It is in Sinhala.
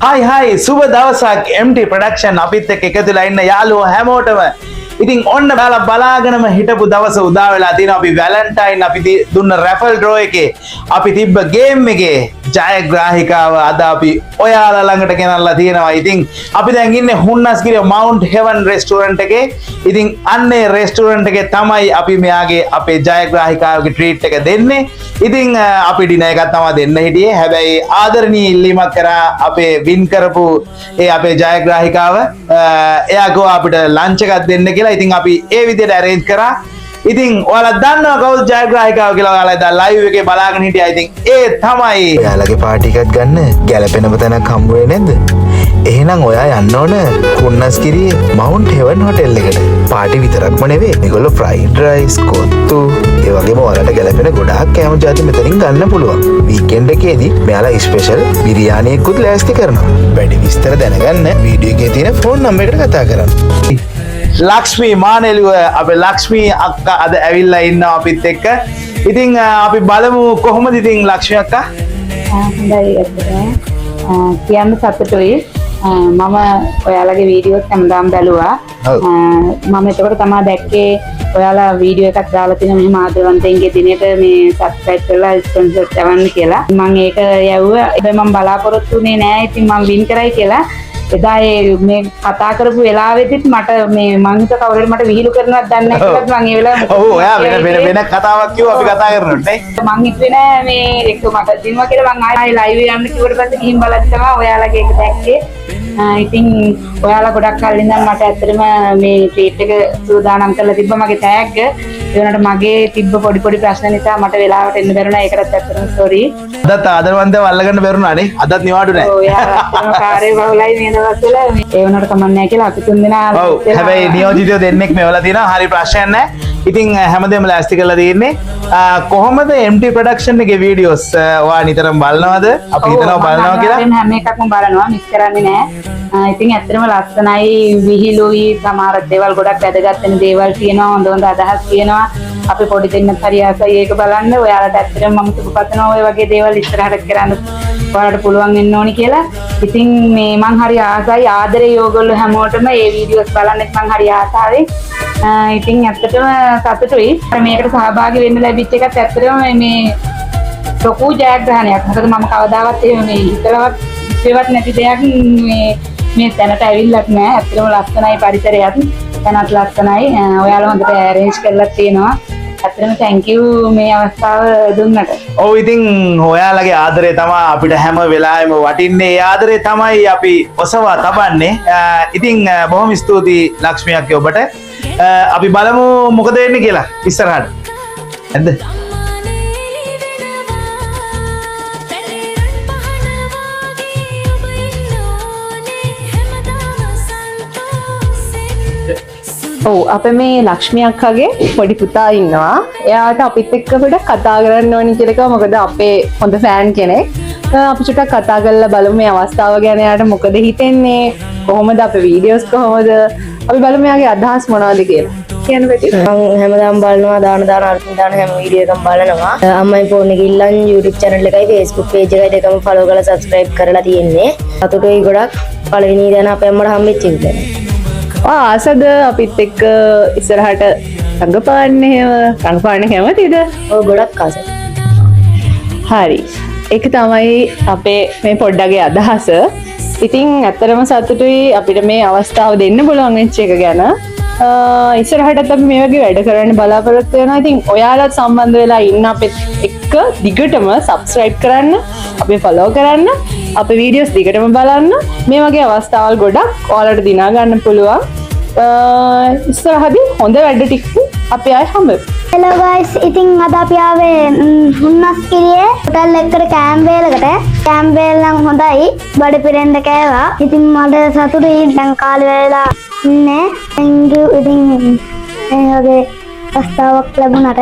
Hi සුබ දවසක් MT ප්‍රොඩක්ෂන් අපිත් එක්ක එකතුලා ඉන්න යාළුවෝ හැමෝටම ඉතින් ඔන්න බලාගෙනම හිටපු දවස උදා වෙලා තියෙනවා. අපි වැලන්ටයින් අපි දුන්න රැෆල් ඩ්‍රෝ එකේ අපි තිබ්බ ගේම් එකේ ජයග්‍රාහිකාව අද අපි ඔයාලා ළඟට ගෙනල්ලා තියෙනවා. ඉතින් අපි දැන් ඉන්නේ හුන්නස්ගිරිය මවුන්ට් හෙවන් රෙස්ටුරන්ට් එකේ. ඉතින් අන්නේ රෙස්ටුරන්ට් එකේ තමයි අපි මෙයාගේ අපේ ජයග්‍රාහිකාවගේ ට්‍රීට් එක දෙන්නේ. ඉතින් අපි ඩිනර් එකක් තමයි දෙන්න හිටියේ. හැබැයි ආදරණීය ඉල්ලීමක් කරා අපේ වින් කරපු ඒ අපේ ජයග්‍රාහිකාව එයා ගෝ අපිට ලන්ච් එකක් දෙන්න කියලා. ඉතින් අපි ඒ විදිහට arrange කරා. ඉතින් ඔයාලා දන්නවා කවුද ජයග්‍රාහිකාව කියලා. ඔයාලා දැන් live එකේ බලාගෙන හිටියා. ඉතින් ඒ තමයි ඔයාලගේ පාටි එකක් ගන්න ගැලපෙනම තැනක් හම්බ වෙන්නේ නැද්ද? එහෙනම් ඔයා යන්න ඕන කුන්නස්ගිරියේ මවුන්ට් හෙවන් හොටෙල් එකට. පාටි විතරක්ම නෙවෙයි. මේගොල්ලෝ ෆ්‍රයිඩ් රයිස්, කොත්තු, ඒ වගේම ඔයාලට ගැලපෙන ගොඩාක් කෑම ಜಾති මෙතනින් ගන්න පුළුවන්. වීකෙන්ඩ් එකේදී මෙයාලා ස්පෙෂල් බිරියානියකුත් ලෑස්ති කරනවා. වැඩි විස්තර දැනගන්න වීඩියෝ එකේ තියෙන ෆෝන් නම්බර් එකට කතා කරන්න. ලක්ෂ්මී මානෙලුව අපේ ලක්ෂ්මී අක්කා අද ඇවිල්ලා ඉන්නවා අපිත් එක්ක. ඉතින් අපි බලමු කොහොමද ඉතින් ලක්ෂ්මී අක්කා? හොඳයි අද කියන්න සතුටුයි. මම ඔයාලගේ වීඩියෝස් හැමදාම බැලුවා. මම එතකොට තමයි දැක්කේ ඔයාලා වීඩියෝ එකක් දාලා තියෙන මෙහෙම ආදරවන්තයින්ගේ දිනේට මේ සබ්ස්ක්‍රයිබ් කරලා ස්පොන්සර් කරන්න කියලා. මම ඒක යවුවා. හැබැයි මම බලාපොරොත්තු වෙන්නේ නැහැ. ඉතින් මම වින් කරයි කියලා. එදා මේ කතා කරපු වෙලාවෙදිත් මට මේ මං හිත කවුරුහරි මට විහිළු කරනවත් දන්නේ නැහැ කියලා මං ඒ වෙලාවෙ ඔව් ඔයා වෙන කතාවක් කිව්වා අපි කතා කරනකොට නේ මං හිතුවේ නෑ මේ එක්ක මට දිනුවා කියලා මං ආයෙ ලයිව් යන්න කිව්වට පස්සේ ගිහින් බලද්දි තමයි ඔයාලගේ එක දැක්කේ. ඉතින් ඔයාලා ගොඩක් කල් ඉඳන් මට ඇත්තටම මේ ට්‍රීට් එක සූදානම් කරලා තිබ්බා මගේ තෑග්ග. ඒ වුණාට මගේ තිබ්බ පොඩි ප්‍රශ්න නිසා මට වෙලාවට එන්න බැරුණා. ඒකටත් ඇත්තටම සෝරි. අදත් ආදරවන්තව අල්ලගන්න බැරුණා නේ. අදත් නිවාඩු නෑ. ඔව් යාළුවා ඇත්තටම කාර්යය බහුලයි මේ දවස්වල. ඒ වුණාට කමක් නෑ කියලා අපි තුන් දෙනා ඔව් හැබැයි නියෝජිතයෝ දෙන්නෙක් මෙවලා තියෙනවා. හරි ප්‍රශ්නයක් නෑ. ඉතින් හැමදේම ලෑස්ති කරලා තියෙන්නේ. කොහොමද MT ප්‍රොඩක්ෂන් එකේ වීඩියෝස් ඔයා නිතරම බලනවද? අපි හිතනවා බලනවා කියලා. මම හැම එකක්ම බලනවා. මිස් කරන්නේ නෑ. ඉතින් ඇත්තටම ලස්සනයි විහිළුයි සමහර දේවල් ගොඩක් වැදගත් වෙන දේවල් තියෙනවා. හොඳ අදහස් තියෙනවා. අපි පොඩි දෙන්නත් හරි ආසයි ඒක බලන්න. ඔයාලට ඇත්තටම මම සුබපතනවා ඔය වගේ දේවල් ඉස්සරහට කරන්න ඔයාලට පුළුවන් වෙන්න ඕනි කියලා. ඉතින් මේ මං හරි ආසයි ආදරේ ඕගොල්ලෝ හැමෝටම මේ වීඩියෝස් බලන්නෙත් මං හරි ආසාවෙන්. ඉතින් ඇත්තටම සතුටුයි. මේකට සහභාගී වෙන්න ලැබිච්ච එකත් ඇත්තටම මේ ලොකු ජයග්‍රහණයක්. මොකද මම කවදාවත් එහෙම මේ හිතලවත් ඉස්සෙවත් නැති දෙයක් මේ තැනට ඇවිල්ලත් නෑ. ඇත්තටම ලස්සනයි පරිසරයත්. තැනත් ලස්සනයි. ඔයාලා හොඳට arrange කරලා තියෙනවා. ඇත්තටම thank you මේ අවස්ථාව දුන්නට. ඔව් ඉතින් ඔයාලගේ ආදරේ තමයි අපිට හැම වෙලාවෙම වටින්නේ. ඒ ආදරේ තමයි අපි ඔසවා තබන්නේ. ඉතින් බොහොම ස්තුතියි ලක්ෂ්මී අක්කේ ඔබට. අපි බලමු මොකද වෙන්නේ කියලා ඉස්සරහට. නැද්ද? ඔව් අපේ මේ ලක්ෂ්මී අක්කගේ පොඩි පුතා ඉන්නවා. එයාට අපිත් එක්ක පොඩ්ඩක් කතා කරන්න ඕනි කියලා කිව්වා. මොකද අපේ හොඳ ෆෑන් කෙනෙක්. අපි චුට්ටක් කතා කරලා බලමු මේ අවස්ථාව ගැන. එයාට මොකද හිතෙන්නේ? කොහොමද අපේ වීඩියෝස් කොහොමද? අපි බලමු එයාගේ අදහස් මොනවද කියලා. කියන්න බැටි. මම හැමදාම බලනවා දාන අර්ථින් දාන හැම වීඩියෝ එකක්ම බලනවා. අම්මයි ෆෝන් එකේ ඉල්ලන් YouTube channel එකයි Facebook page එකයි දෙකම follow කරලා subscribe කරලා තියෙන්නේ. අතටුයි ගොඩක් පළවෙනි දවන අපේ අම්මට හම්බෙච්ච විදිහ. ආසද අපිත් එක්ක ඉස්සරහට රඟපාන්න කැමතිද? ඔව් ගොඩක් ආසයි. හරි. ඒක තමයි අපේ මේ පොඩ්ඩගේ අදහස. ඉතින් ඇත්තටම සතුටුයි අපිට මේ අවස්ථාව දෙන්න පුළුවන් වෙච්ච එක ගැන. ඉස්සරහටත් අපි මේ වගේ වැඩ කරන්න බලාපොරොත්තු වෙනවා. ඉතින් ඔයාලත් සම්බන්ධ වෙලා ඉන්න අපිත් එක්ක දිගටම subscribe කරන්න, අපි follow කරන්න, අපේ වීඩියෝස් දිගටම බලන්න. මේ වගේ අවස්ථාවල් ගොඩක් ඔයාලට දිනා ගන්න පුළුවන්. ඉස්සරහදී හොඳ වැඩ ටික අපි ආයෙ හම්බෙමු. Hello guys, ඉතින් අද අපි ආවේ හුන්නස්ගිරියේ හොටල් එකකට කැම්බේලකට. කැම්බේල නම් හොඳයි. බඩ පිරෙන්න කෑවා. ඉතින් මට සතුටුයි දැන් කාලේ වෙලා ඉන්නේ. Thank you ඉතින් මේ වගේ අවස්ථාවක් ලැබුණාට.